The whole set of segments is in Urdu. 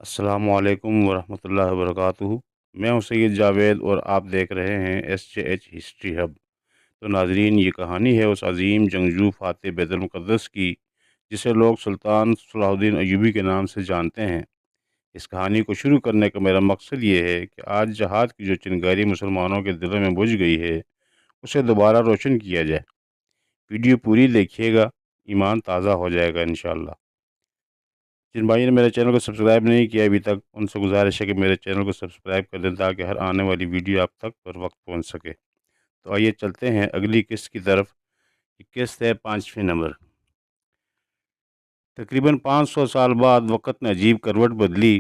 السلام علیکم ورحمۃ اللہ وبرکاتہ۔ میں ہوں سید جاوید اور آپ دیکھ رہے ہیں SJH ہسٹری ہب۔ تو ناظرین، یہ کہانی ہے اس عظیم جنگجو فاتح بیت المقدس کی جسے لوگ سلطان صلاح الدین ایوبی کے نام سے جانتے ہیں۔ اس کہانی کو شروع کرنے کا میرا مقصد یہ ہے کہ آج جہاد کی جو چنگاری مسلمانوں کے دلوں میں بجھ گئی ہے اسے دوبارہ روشن کیا جائے۔ ویڈیو پوری دیکھیے گا، ایمان تازہ ہو جائے گا انشاءاللہ۔ جن بھائی نے میرے چینل کو سبسکرائب نہیں کیا ابھی تک، ان سے گزارش ہے کہ میرے چینل کو سبسکرائب کر دیں تاکہ ہر آنے والی ویڈیو آپ تک پر وقت پہنچ سکے۔ تو آئیے چلتے ہیں اگلی قسط کی طرف۔ یہ قسط ہے 5ویں نمبر۔ تقریباً 500 سال بعد وقت نے عجیب کروٹ بدلی۔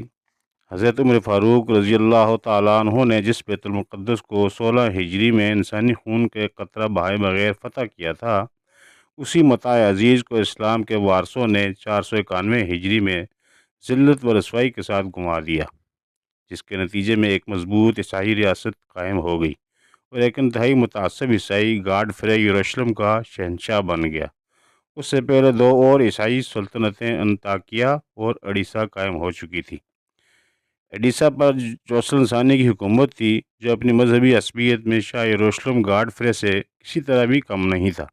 حضرت عمر فاروق رضی اللہ تعالیٰ عنہ نے جس بیت المقدس کو 16 ہجری میں انسانی خون کے قطرہ بہائے بغیر فتح کیا تھا، اسی متاع عزیز کو اسلام کے وارثوں نے 491 ہجری میں ذلت و رسوائی کے ساتھ گنوا دیا، جس کے نتیجے میں ایک مضبوط عیسائی ریاست قائم ہو گئی اور ایک انتہائی متعصب عیسائی گاڈفرے یروشلم کا شہنشاہ بن گیا۔ اس سے پہلے دو اور عیسائی سلطنتیں انطاکیہ اور اڈیسا قائم ہو چکی تھی۔ اڈیسا پر جوسلن ثانی کی حکومت تھی، جو اپنی مذہبی عصبیت میں شاہ یروشلم گاڈفرے سے کسی طرح بھی کم نہیں تھا۔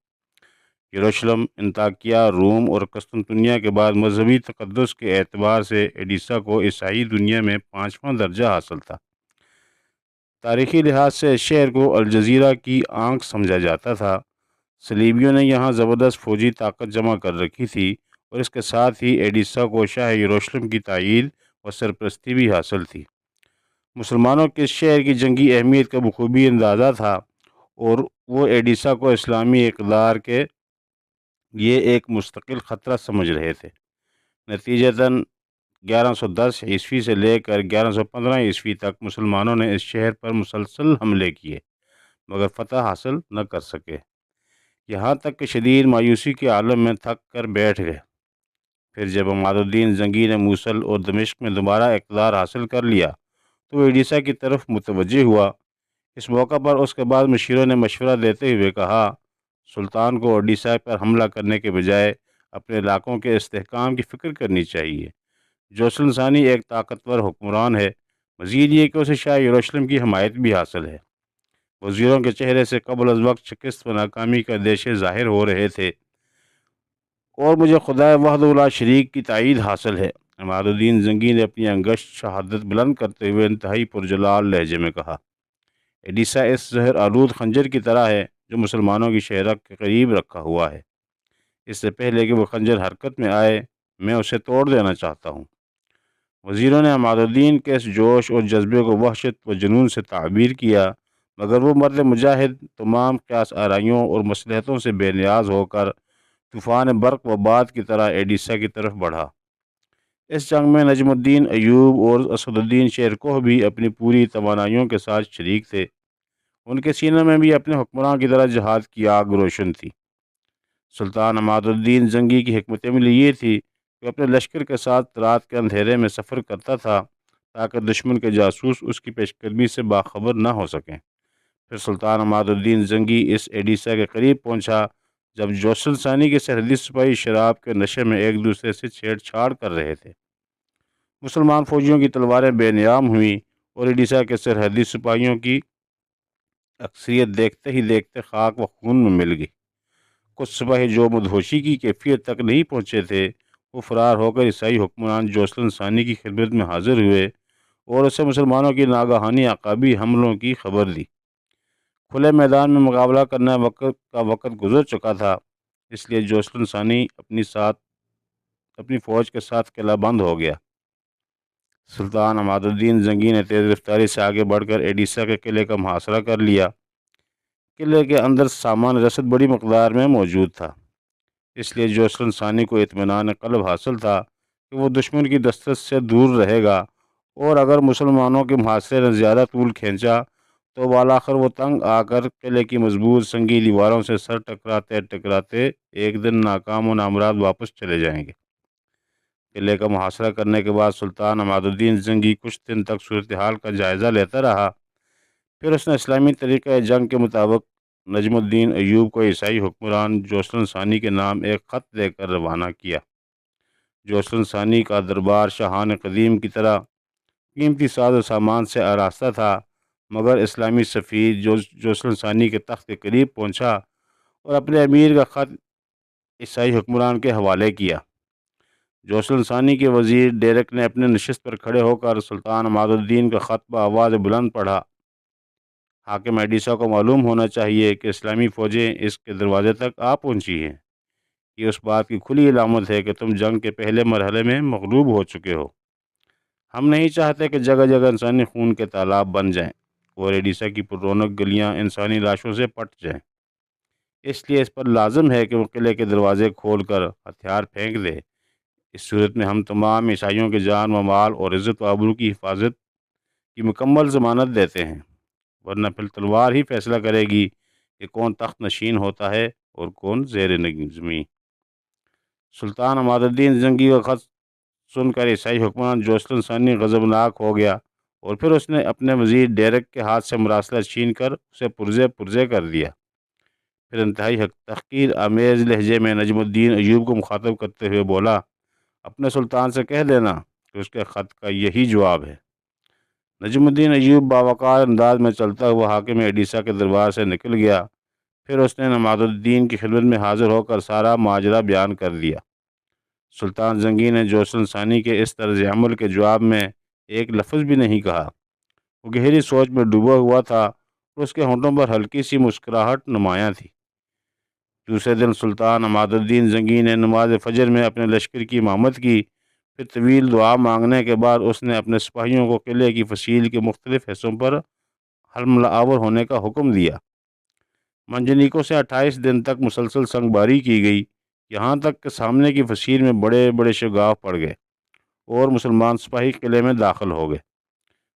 یروشلم، انطاکیہ، روم اور قسطنطنیہ کے بعد مذہبی تقدس کے اعتبار سے اڈیسا کو عیسائی دنیا میں 5واں درجہ حاصل تھا۔ تاریخی لحاظ سے اس شہر کو الجزیرہ کی آنکھ سمجھا جاتا تھا۔ صلیبیوں نے یہاں زبردست فوجی طاقت جمع کر رکھی تھی اور اس کے ساتھ ہی اڈیسا کو شاہ یروشلم کی تائید و سرپرستی بھی حاصل تھی۔ مسلمانوں کے اس شہر کی جنگی اہمیت کا بخوبی اندازہ تھا اور وہ اڈیسا کو اسلامی اقتدار کے یہ ایک مستقل خطرہ سمجھ رہے تھے۔ نتیجتاً 1110 عیسوی سے لے کر 1115 عیسوی تک مسلمانوں نے اس شہر پر مسلسل حملے کیے مگر فتح حاصل نہ کر سکے، یہاں تک کہ شدید مایوسی کے عالم میں تھک کر بیٹھ گئے۔ پھر جب عماد الدین زنگی نے موصل اور دمشق میں دوبارہ اقتدار حاصل کر لیا تو وہ اڈیسا کی طرف متوجہ ہوا۔ اس موقع پر اس کے بعد مشیروں نے مشورہ دیتے ہوئے کہا، سلطان کو اڈیسا پر حملہ کرنے کے بجائے اپنے علاقوں کے استحکام کی فکر کرنی چاہیے۔ جوسلن ثانی ایک طاقتور حکمران ہے، مزید یہ کہ اسے شاہ یروشلم کی حمایت بھی حاصل ہے۔ وزیروں کے چہرے سے قبل از وقت شکست و ناکامی کا اندیشے ظاہر ہو رہے تھے، اور مجھے خدائے وحدہ لا شریک کی تائید حاصل ہے۔ عماد الدین زنگی نے اپنی انگشت شہادت بلند کرتے ہوئے انتہائی پرجلال لہجے میں کہا، اڈیسا اس زہر آلود خنجر کی طرح ہے جو مسلمانوں کی شہرک کے قریب رکھا ہوا ہے۔ اس سے پہلے کہ وہ خنجر حرکت میں آئے، میں اسے توڑ دینا چاہتا ہوں۔ وزیروں نے عماد الدین کے اس جوش اور جذبے کو وحشت و جنون سے تعبیر کیا، مگر وہ مرد مجاہد تمام قیاس آرائیوں اور مصلحتوں سے بے نیاز ہو کر طوفان برق و باد کی طرح اڈیسا کی طرف بڑھا۔ اس جنگ میں نجم الدین ایوب اور اسد الدین شیرکوہ بھی اپنی پوری توانائیوں کے ساتھ شریک تھے۔ ان کے سینوں میں بھی اپنے حکمراں کی طرح جہاد کی آگ روشن تھی۔ سلطان عماد الدین زنگی کی حکمت عملی یہ تھی کہ اپنے لشکر کے ساتھ رات کے اندھیرے میں سفر کرتا تھا تاکہ دشمن کے جاسوس اس کی پیش قدمی سے باخبر نہ ہو سکیں۔ پھر سلطان عماد الدین زنگی اس اڈیسا کے قریب پہنچا جب جوسلن ثانی کے سرحدی سپاہی شراب کے نشے میں ایک دوسرے سے چھیڑ چھاڑ کر رہے تھے۔ مسلمان فوجیوں کی تلواریں بے نیام ہوئیں اور اڈیسا کے سرحدی سپاہیوں کی اکثریت دیکھتے ہی دیکھتے خاک و خون میں مل گئی۔ کچھ سپاہی جو مدہوشی کی کیفیت تک نہیں پہنچے تھے، وہ فرار ہو کر عیسائی حکمران جوسلن ثانی کی خدمت میں حاضر ہوئے اور اسے مسلمانوں کی ناگہانی عقابی حملوں کی خبر دی۔ کھلے میدان میں مقابلہ کرنا وقت گزر چکا تھا، اس لیے جوسلن ثانی اپنی فوج کے ساتھ قلعہ بند ہو گیا۔ سلطان عماد الدین زنگی نے تیز رفتاری سے آگے بڑھ کر اڈیسا کے قلعے کا محاصرہ کر لیا۔ قلعے کے اندر سامان رسد بڑی مقدار میں موجود تھا، اس لیے جوسلن ثانی کو اطمینان قلب حاصل تھا کہ وہ دشمن کی دسترس سے دور رہے گا، اور اگر مسلمانوں کے محاصرے نے زیادہ طول کھینچا تو بالآخر وہ تنگ آ کر قلعے کی مضبوط سنگی دیواروں سے سر ٹکراتے ٹکراتے ایک دن ناکام و نامراد واپس چلے جائیں گے۔ قلعے کا محاصرہ کرنے کے بعد سلطان عماد الدین زنگی کچھ دن تک صورتحال کا جائزہ لیتا رہا۔ پھر اس نے اسلامی طریقہ جنگ کے مطابق نجم الدین ایوب کو عیسائی حکمران جوسلن ثانی کے نام ایک خط دے کر روانہ کیا۔ جوسلن ثانی کا دربار شاہان قدیم کی طرح قیمتی ساز و سامان سے آراستہ تھا، مگر اسلامی سفیر جوسلن ثانی کے تخت کے قریب پہنچا اور اپنے امیر کا خط عیسائی حکمران کے حوالے کیا۔ جوسلن ثانی کے وزیر ڈیرک نے اپنے نشست پر کھڑے ہو کر سلطان عماد الدین کا خط بآواز بلند پڑھا۔ حاکم ایڈیسا کو معلوم ہونا چاہیے کہ اسلامی فوجیں اس کے دروازے تک آ پہنچی ہیں۔ یہ اس بات کی کھلی علامت ہے کہ تم جنگ کے پہلے مرحلے میں مغلوب ہو چکے ہو۔ ہم نہیں چاہتے کہ جگہ جگہ انسانی خون کے تالاب بن جائیں اور ایڈیسا کی پر رونق گلیاں انسانی لاشوں سے پٹ جائیں۔ اس لیے اس پر لازم ہے کہ وہ قلعے کے دروازے کھول کر ہتھیار پھینک دے۔ اس صورت میں ہم تمام عیسائیوں کے جان و مال اور عزت و آبرو کی حفاظت کی مکمل ضمانت دیتے ہیں، ورنہ پھر تلوار ہی فیصلہ کرے گی کہ کون تخت نشین ہوتا ہے اور کون زیر زمین۔ سلطان عماد الدین زنگی کا خط سن کر عیسائی حکمران جوسلن ثانی غضبناک ہو گیا اور پھر اس نے اپنے وزیر ڈیرک کے ہاتھ سے مراسلہ چھین کر اسے پرزے پرزے کر دیا۔ پھر انتہائی تحقیر آمیز لہجے میں نجم الدین ایوب کو مخاطب کرتے ہوئے بولا، اپنے سلطان سے کہہ دینا کہ اس کے خط کا یہی جواب ہے۔ نجم الدین ایوب باوقار انداز میں چلتا ہوا حاکم ایڈیسا کے دربار سے نکل گیا۔ پھر اس نے عماد الدین کی خدمت میں حاضر ہو کر سارا ماجرا بیان کر دیا۔ سلطان زنگی نے جوسلن ثانی کے اس طرز عمل کے جواب میں ایک لفظ بھی نہیں کہا۔ وہ گہری سوچ میں ڈوبا ہوا تھا اور اس کے ہونٹوں پر ہلکی سی مسکراہٹ نمایاں تھی۔ دوسرے دن سلطان عماد الدین زنگی نے نماز فجر میں اپنے لشکر کی امامت کی۔ پھر طویل دعا مانگنے کے بعد اس نے اپنے سپاہیوں کو قلعے کی فصیل کے مختلف حصوں پر حملہ آور ہونے کا حکم دیا۔ منجنیکوں سے 28 دن تک مسلسل سنگ باری کی گئی، یہاں تک کہ سامنے کی فصیل میں بڑے بڑے شگاف پڑ گئے اور مسلمان سپاہی قلعے میں داخل ہو گئے۔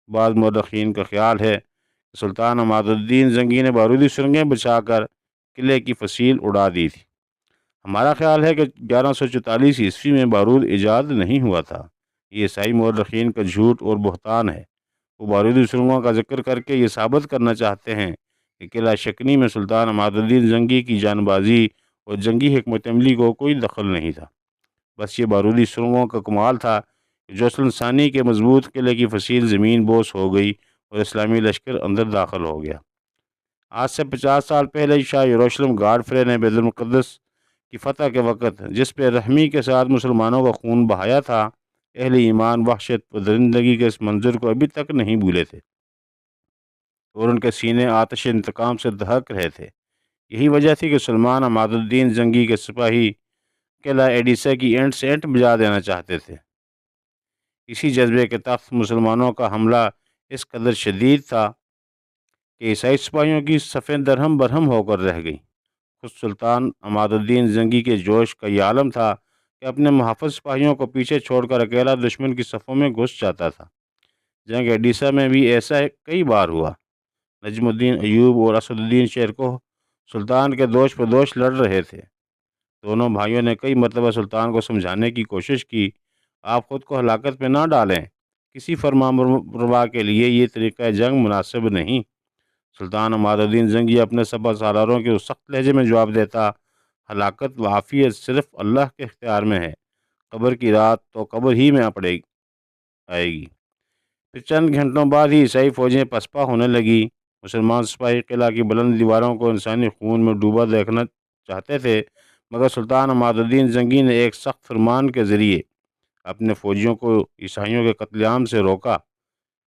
بعض مورخین کا خیال ہے کہ سلطان عماد الدین زنگی نے بارودی سرنگیں بچھا کر قلعے کی فصیل اڑا دی تھی۔ ہمارا خیال ہے کہ 1144 عیسوی میں بارود ایجاد نہیں ہوا تھا۔ یہ عیسائی مورخین کا جھوٹ اور بہتان ہے۔ وہ بارودی سرنگوں کا ذکر کر کے یہ ثابت کرنا چاہتے ہیں کہ قلعہ شکنی میں سلطان عماد الدین زنگی کی جان بازی اور جنگی حکمت عملی کو کوئی دخل نہیں تھا۔ بس یہ بارودی سرنگوں کا کمال تھا کہ جوسلن ثانی کے مضبوط قلعے کی فصیل زمین بوس ہو گئی اور اسلامی لشکر اندر داخل ہو گیا۔ آج سے 50 سال پہلے شاہ یروشلم گاڈفرے نے بیت المقدس کی فتح کے وقت جس پہ رحمی کے ساتھ مسلمانوں کا خون بہایا تھا، اہل ایمان وحشت و درندگی کے اس منظر کو ابھی تک نہیں بھولے تھے اور ان کے سینے آتش انتقام سے دہک رہے تھے۔ یہی وجہ تھی کہ سلطان عماد الدین زنگی کے سپاہی قلعہ ایڈیسا کی اینٹ سے اینٹ بجا دینا چاہتے تھے۔ اسی جذبے کے تحت مسلمانوں کا حملہ اس قدر شدید تھا کہ عیسائی سپاہیوں کی صفیں درہم برہم ہو کر رہ گئیں۔ خود سلطان عماد الدین زنگی کے جوش کا یہ عالم تھا کہ اپنے محافظ سپاہیوں کو پیچھے چھوڑ کر اکیلا دشمن کی صفوں میں گھس جاتا تھا۔ جنگ ایڈیسا میں بھی ایسا کئی بار ہوا۔ نجم الدین ایوب اور اسد الدین شیرکوہ سلطان کے دوش پہ دوش لڑ رہے تھے۔ دونوں بھائیوں نے کئی مرتبہ سلطان کو سمجھانے کی کوشش کی، آپ خود کو ہلاکت پہ نہ ڈالیں، کسی فرمانروا کے لیے یہ طریقہ جنگ مناسب نہیں۔ سلطان عماد الدین زنگی اپنے سپہ سالاروں کے اس سخت لہجے میں جواب دیتا، ہلاکت و عافیت صرف اللہ کے اختیار میں ہے، قبر کی رات تو قبر ہی میں آئے گی۔ پھر چند گھنٹوں بعد ہی عیسائی فوجیں پسپا ہونے لگی۔ مسلمان سپاہی قلعہ کی بلند دیواروں کو انسانی خون میں ڈوبا دیکھنا چاہتے تھے، مگر سلطان عماد الدین زنگی نے ایک سخت فرمان کے ذریعے اپنے فوجیوں کو عیسائیوں کے قتل عام سے روکا۔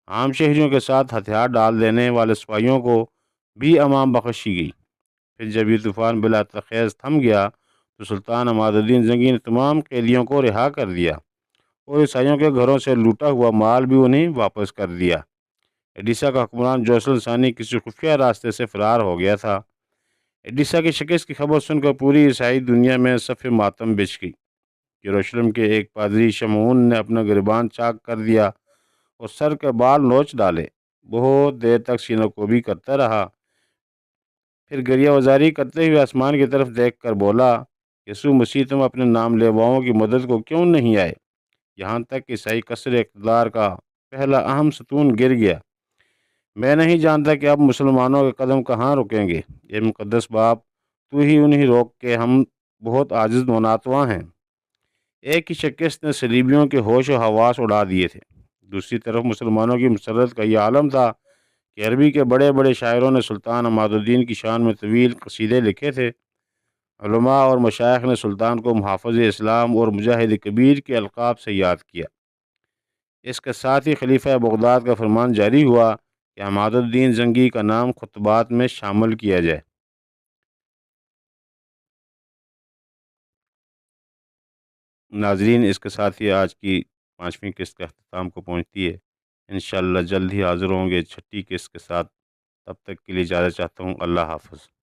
عام شہریوں کے ساتھ ہتھیار ڈال دینے والے سپاہیوں کو بھی امان بخشی گئی۔ پھر جب یہ طوفان بلا تخیز تھم گیا تو سلطان عماد الدین زنگی نے تمام قیدیوں کو رہا کر دیا اور عیسائیوں کے گھروں سے لوٹا ہوا مال بھی انہیں واپس کر دیا۔ ایڈیسا کا حکمران جوسلن ثانی کسی خفیہ راستے سے فرار ہو گیا تھا۔ ایڈیسا کی شکست کی خبر سن کر پوری عیسائی دنیا میں صف ماتم بچھ گئی۔ یروشلم کے ایک پادری شمعون نے اپنا گریبان چاک کر دیا اور سر کے بال نوچ ڈالے۔ بہت دیر تک سینہ کوبی کرتا رہا، پھر گریہ وزاری کرتے ہوئے آسمان کی طرف دیکھ کر بولا، یسوع مسیح تم اپنے نام لیواؤں کی مدد کو کیوں نہیں آئے؟ یہاں تک کہ عیسائی کثر اقتدار کا پہلا اہم ستون گر گیا۔ میں نہیں جانتا کہ اب مسلمانوں کے قدم کہاں رکیں گے۔ یہ مقدس باپ تو ہی انہیں روک کے، ہم بہت عاجز و ناتواں ہیں۔ ایک ہی شکست نے صلیبیوں کے ہوش و حواس اڑا دیے تھے۔ دوسری طرف مسلمانوں کی مسرت کا یہ عالم تھا کہ عربی کے بڑے بڑے شاعروں نے سلطان عماد الدین کی شان میں طویل قصیدے لکھے تھے۔ علماء اور مشائخ نے سلطان کو محافظ اسلام اور مجاہد کبیر کے القاب سے یاد کیا۔ اس کے ساتھ ہی خلیفہ بغداد کا فرمان جاری ہوا کہ عماد الدین زنگی کا نام خطبات میں شامل کیا جائے۔ ناظرین، اس کے ساتھ ہی آج کی 5ویں قسط کا اختتام کو پہنچتی ہے۔ انشاءاللہ جلد ہی حاضر ہوں گے 6ٹھی قسط کے ساتھ۔ تب تک کے لیے اجازت چاہتا ہوں۔ اللہ حافظ۔